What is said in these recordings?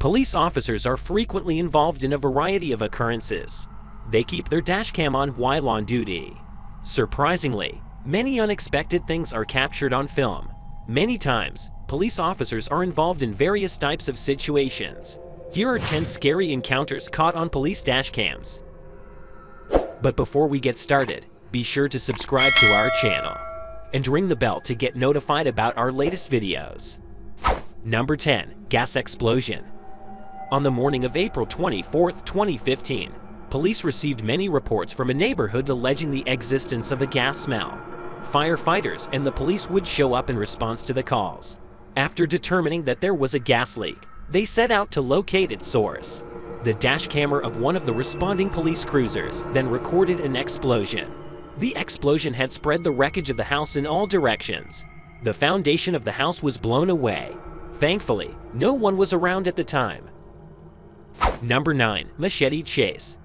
Police officers are frequently involved in a variety of occurrences. They keep their dashcam on while on duty. Surprisingly, many unexpected things are captured on film. Many times, police officers are involved in various types of situations. Here are 10 scary encounters caught on police dashcams. But before we get started, be sure to subscribe to our channel and ring the bell to get notified about our latest videos. Number 10. Gas explosion. On the morning of April 24, 2015, police received many reports from a neighborhood alleging the existence of a gas smell. Firefighters and the police would show up in response to the calls. After determining that there was a gas leak, they set out to locate its source. The dash camera of one of the responding police cruisers then recorded an explosion. The explosion had spread the wreckage of the house in all directions. The foundation of the house was blown away. Thankfully, no one was around at the time. Number 9. Machete chase.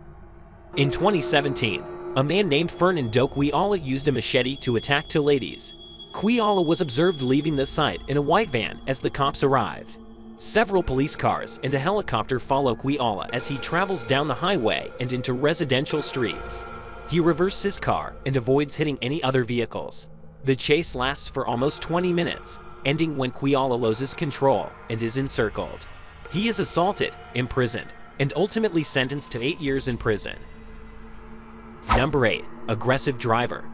In 2017, a man named Fernan Do Quiala used a machete to attack two ladies. Quiala was observed leaving the site in a white van as the cops arrived. Several police cars and a helicopter follow Quiala as he travels down the highway and into residential streets. He reverses his car and avoids hitting any other vehicles. The chase lasts for almost 20 minutes, ending when Quiala loses control and is encircled. He is assaulted, imprisoned, and ultimately sentenced to 8 years in prison. Number 8. Aggressive driver.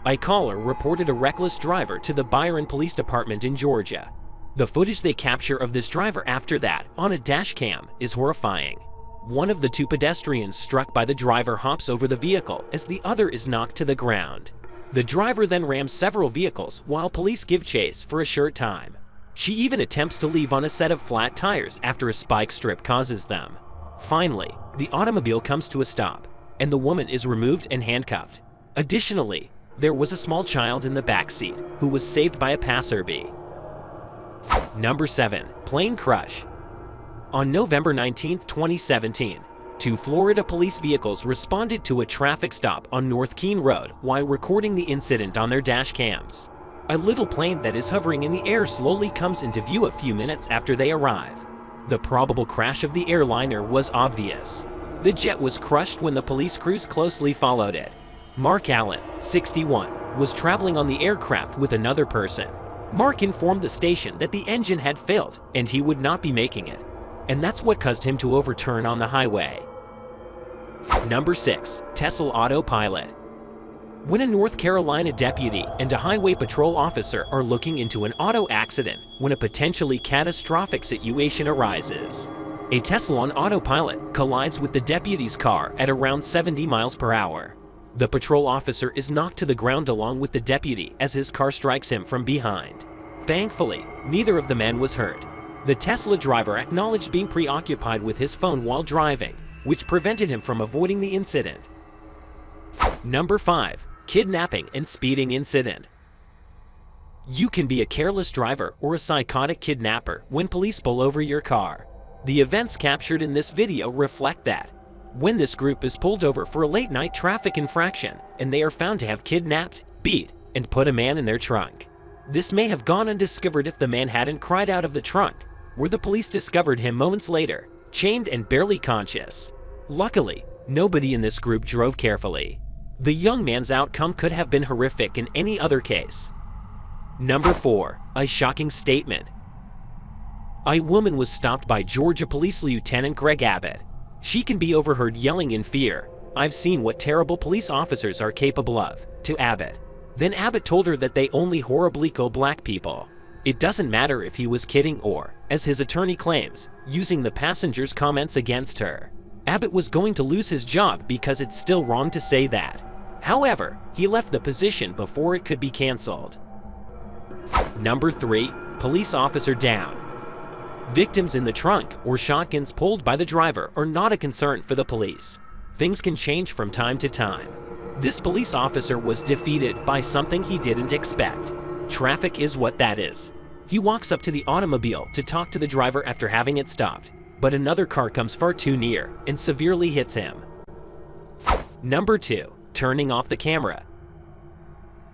A caller reported a reckless driver to the Byron Police Department in Georgia. The footage they capture of this driver after that on a dash cam is horrifying. One of the two pedestrians struck by the driver hops over the vehicle as the other is knocked to the ground. The driver then rams several vehicles while police give chase for a short time. She even attempts to leave on a set of flat tires after a spike strip causes them. Finally, the automobile comes to a stop, and the woman is removed and handcuffed. Additionally, there was a small child in the back seat who was saved by a passerby. Number 7. Plane crush. On November 19, 2017, two Florida police vehicles responded to a traffic stop on North Keene Road while recording the incident on their dash cams. A little plane that is hovering in the air slowly comes into view a few minutes after they arrive. The probable crash of the airliner was obvious. The jet was crushed when the police crews closely followed it. Mark Allen, 61, was traveling on the aircraft with another person. Mark informed the station that the engine had failed and he would not be making it, and that's what caused him to overturn on the highway. Number 6. Tesla autopilot. When a North Carolina deputy and a highway patrol officer are looking into an auto accident when a potentially catastrophic situation arises, a Tesla on autopilot collides with the deputy's car at around 70 miles per hour. The patrol officer is knocked to the ground along with the deputy as his car strikes him from behind. Thankfully, neither of the men was hurt. The Tesla driver acknowledged being preoccupied with his phone while driving, which prevented him from avoiding the incident. Number 5. Kidnapping and speeding incident. You can be a careless driver or a psychotic kidnapper when police pull over your car. The events captured in this video reflect that. When this group is pulled over for a late-night traffic infraction and they are found to have kidnapped, beat, and put a man in their trunk. This may have gone undiscovered if the man hadn't cried out of the trunk, where the police discovered him moments later, chained and barely conscious. Luckily, nobody in this group drove carefully. The young man's outcome could have been horrific in any other case. Number 4. A shocking statement. A woman was stopped by Georgia Police Lieutenant Greg Abbott. She can be overheard yelling in fear, "I've seen what terrible police officers are capable of," to Abbott. Then Abbott told her that they only horribly kill black people. It doesn't matter if he was kidding or, as his attorney claims, using the passenger's comments against her. Abbott was going to lose his job because it's still wrong to say that. However, he left the position before it could be canceled. Number 3. Police officer down. Victims in the trunk or shotguns pulled by the driver are not a concern for the police. Things can change from time to time. This police officer was defeated by something he didn't expect. Traffic is what that is. He walks up to the automobile to talk to the driver after having it stopped, but another car comes far too near and severely hits him. Number 2. Turning off the camera.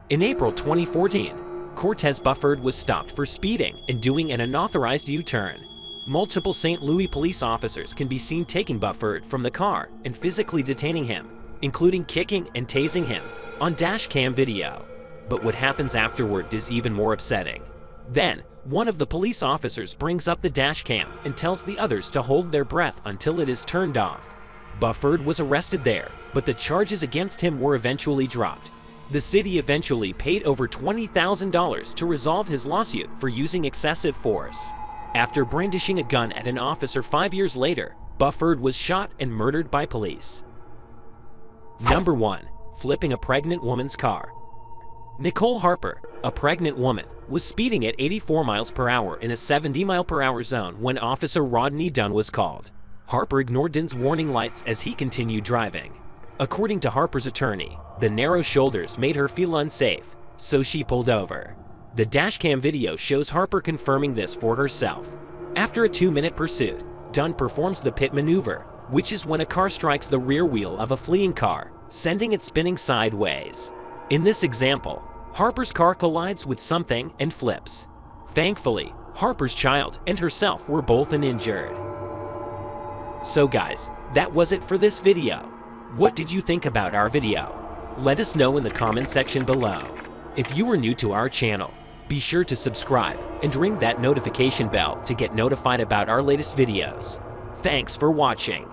In April 2014, Cortez Bufford was stopped for speeding and doing an unauthorized U-turn. Multiple St. Louis police officers can be seen taking Bufford from the car and physically detaining him, including kicking and tasing him, on dashcam video. But what happens afterward is even more upsetting. Then, one of the police officers brings up the dashcam and tells the others to hold their breath until it is turned off. Bufford was arrested there, but the charges against him were eventually dropped. The city eventually paid over $20,000 to resolve his lawsuit for using excessive force. After brandishing a gun at an officer 5 years later, Bufford was shot and murdered by police. Number 1. Flipping a pregnant woman's car. Nicole Harper, a pregnant woman, was speeding at 84 miles per hour in a 70 mile per hour zone when Officer Rodney Dunn was called. Harper ignored Dunn's warning lights as he continued driving. According to Harper's attorney, the narrow shoulders made her feel unsafe, so she pulled over. The dashcam video shows Harper confirming this for herself. After a 2-minute pursuit, Dunn performs the pit maneuver, which is when a car strikes the rear wheel of a fleeing car, sending it spinning sideways. In this example, Harper's car collides with something and flips. Thankfully, Harper's child and herself were both uninjured. So guys, that was it for this video. What did you think about our video? Let us know in the comment section below. If you are new to our channel, be sure to subscribe and ring that notification bell to get notified about our latest videos. Thanks for watching.